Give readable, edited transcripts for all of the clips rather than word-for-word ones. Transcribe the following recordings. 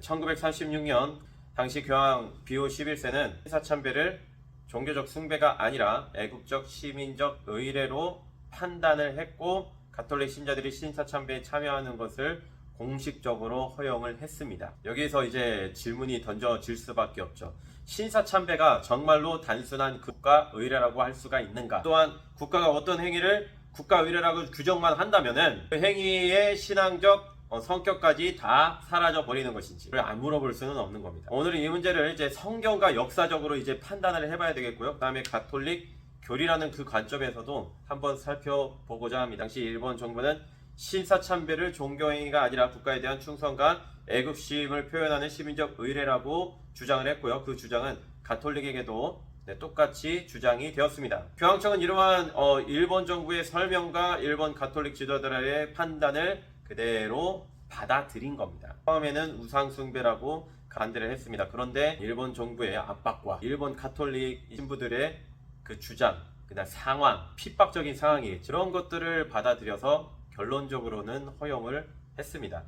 1936년 당시 교황 비오 11세는 신사참배를 종교적 숭배가 아니라 애국적 시민적 의례로 판단을 했고, 가톨릭 신자들이 신사참배에 참여하는 것을 공식적으로 허용을 했습니다. 여기서 이제 질문이 던져질 수밖에 없죠. 신사참배가 정말로 단순한 국가 의례라고 할 수가 있는가? 또한 국가가 어떤 행위를 국가 의례라고 규정만 한다면은 그 행위의 신앙적 성격까지 다 사라져 버리는 것인지를 안 물어볼 수는 없는 겁니다. 오늘은 이 문제를 이제 성경과 역사적으로 이제 판단을 해봐야 되겠고요. 그 다음에 가톨릭 교리라는 그 관점에서도 한번 살펴보고자 합니다. 당시 일본 정부는 신사참배를 종교행위가 아니라 국가에 대한 충성과 애국심을 표현하는 시민적 의례라고 주장을 했고요. 그 주장은 가톨릭에게도 똑같이 주장이 되었습니다. 교황청은 이러한 일본 정부의 설명과 일본 가톨릭 지도자들의 판단을 그대로 받아들인 겁니다. 처음에는 우상숭배라고 반대를 했습니다. 그런데 일본 정부의 압박과 일본 가톨릭 신부들의 그 주장, 그다음 상황, 핍박적인 상황이 그런 것들을 받아들여서 결론적으로는 허용을 했습니다.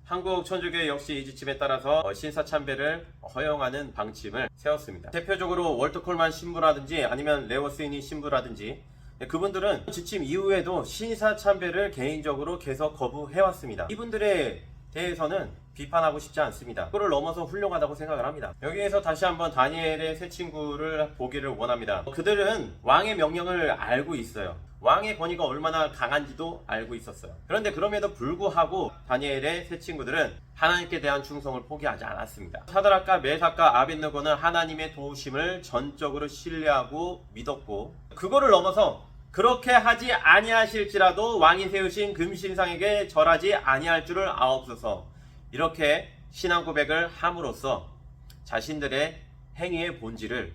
한국 천주교 역시 이 지침에 따라서 신사참배를 허용하는 방침을 세웠습니다. 대표적으로 월터 콜만 신부라든지 아니면 레오 스위니 신부라든지 그분들은 지침 이후에도 신사참배를 개인적으로 계속 거부해왔습니다. 이분들에 대해서는 비판하고 싶지 않습니다. 그걸 넘어서 훌륭하다고 생각을 합니다. 여기에서 다시 한번 다니엘의 세 친구를 보기를 원합니다. 그들은 왕의 명령을 알고 있어요. 왕의 권위가 얼마나 강한지도 알고 있었어요. 그런데 그럼에도 불구하고 다니엘의 세 친구들은 하나님께 대한 충성을 포기하지 않았습니다. 사드락과 메삭과 아벳느고는 하나님의 도우심을 전적으로 신뢰하고 믿었고, 그거를 넘어서 그렇게 하지 아니하실지라도 왕이 세우신 금신상에게 절하지 아니할 줄을 아옵소서, 이렇게 신앙 고백을 함으로써 자신들의 행위의 본질을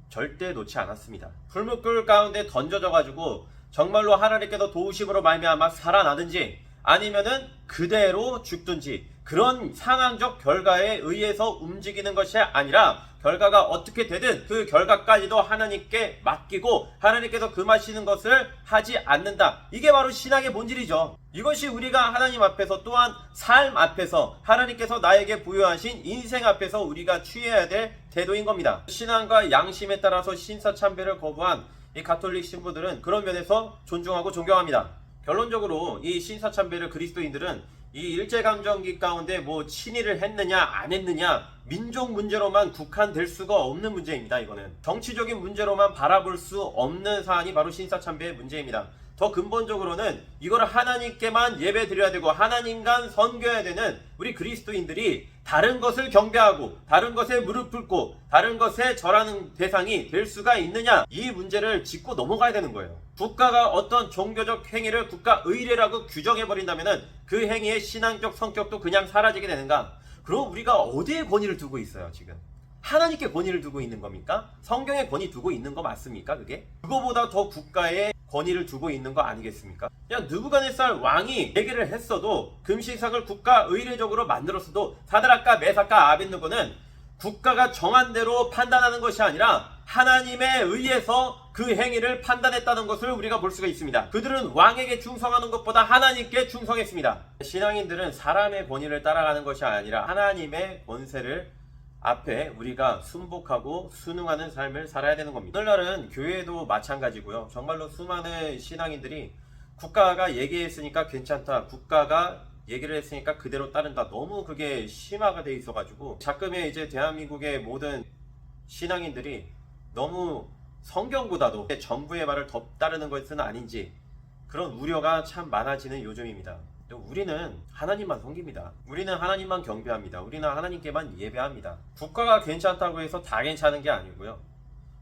절대 놓지 않았습니다. 풀무불 가운데 던져져 가지고 정말로 하나님께서 도우심으로 말미암아 살아나든지 아니면은 그대로 죽든지, 그런 상황적 결과에 의해서 움직이는 것이 아니라 결과가 어떻게 되든 그 결과까지도 하나님께 맡기고 하나님께서 금하시는 것을 하지 않는다. 이게 바로 신앙의 본질이죠. 이것이 우리가 하나님 앞에서, 또한 삶 앞에서, 하나님께서 나에게 부여하신 인생 앞에서 우리가 취해야 될 태도인 겁니다. 신앙과 양심에 따라서 신사참배를 거부한 이 가톨릭 신부들은 그런 면에서 존중하고 존경합니다. 결론적으로 이 신사참배를 그리스도인들은 이 일제감정기 가운데 뭐 친일을 했느냐 안 했느냐, 민족 문제로만 국한될 수가 없는 문제입니다. 이거는 정치적인 문제로만 바라볼 수 없는 사안이 바로 신사참배의 문제입니다. 더 근본적으로는 이거를 하나님께만 예배 드려야 되고 하나님만 섬겨야 되는 우리 그리스도인들이 다른 것을 경배하고 다른 것에 무릎 꿇고 다른 것에 절하는 대상이 될 수가 있느냐, 이 문제를 짚고 넘어가야 되는 거예요. 국가가 어떤 종교적 행위를 국가 의례라고 규정해버린다면 그 행위의 신앙적 성격도 그냥 사라지게 되는가? 그럼 우리가 어디에 권위를 두고 있어요? 지금 하나님께 권위를 두고 있는 겁니까? 성경에 권위 두고 있는 거 맞습니까? 그거보다 더 국가에 권위를 두고 있는 거 아니겠습니까? 그냥 느부갓네살 왕이 얘기를 했어도, 금신상을 국가 의례적으로 만들었어도 사드락과 메삭과 아벳느고는 국가가 정한 대로 판단하는 것이 아니라 하나님에 의해서 그 행위를 판단했다는 것을 우리가 볼 수가 있습니다. 그들은 왕에게 충성하는 것보다 하나님께 충성했습니다. 신앙인들은 사람의 권위를 따라가는 것이 아니라 하나님의 권세를 앞에 우리가 순복하고 순응하는 삶을 살아야 되는 겁니다. 오늘날은 교회도 마찬가지고요. 정말로 수많은 신앙인들이 국가가 얘기했으니까 괜찮다, 국가가 얘기를 했으니까 그대로 따른다, 너무 그게 심화가 돼 있어가지고 자금의 이제 대한민국의 모든 신앙인들이 너무 성경보다도 정부의 말을 더 따르는 것은 아닌지, 그런 우려가 참 많아지는 요즘입니다. 우리는 하나님만 섬깁니다. 우리는 하나님만 경배합니다. 우리는 하나님께만 예배합니다. 국가가 괜찮다고 해서 다 괜찮은 게 아니고요.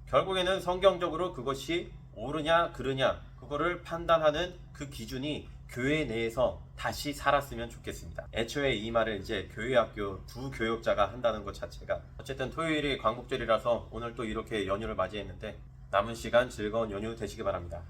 결국에는 성경적으로 그것이 옳으냐 그르냐, 그거를 판단하는 그 기준이 교회 내에서 다시 살았으면 좋겠습니다. 애초에 이 말을 이제 교회학교 두 교역자가 한다는 것 자체가, 어쨌든 토요일이 광복절이라서 오늘 또 이렇게 연휴를 맞이했는데 남은 시간 즐거운 연휴 되시기 바랍니다.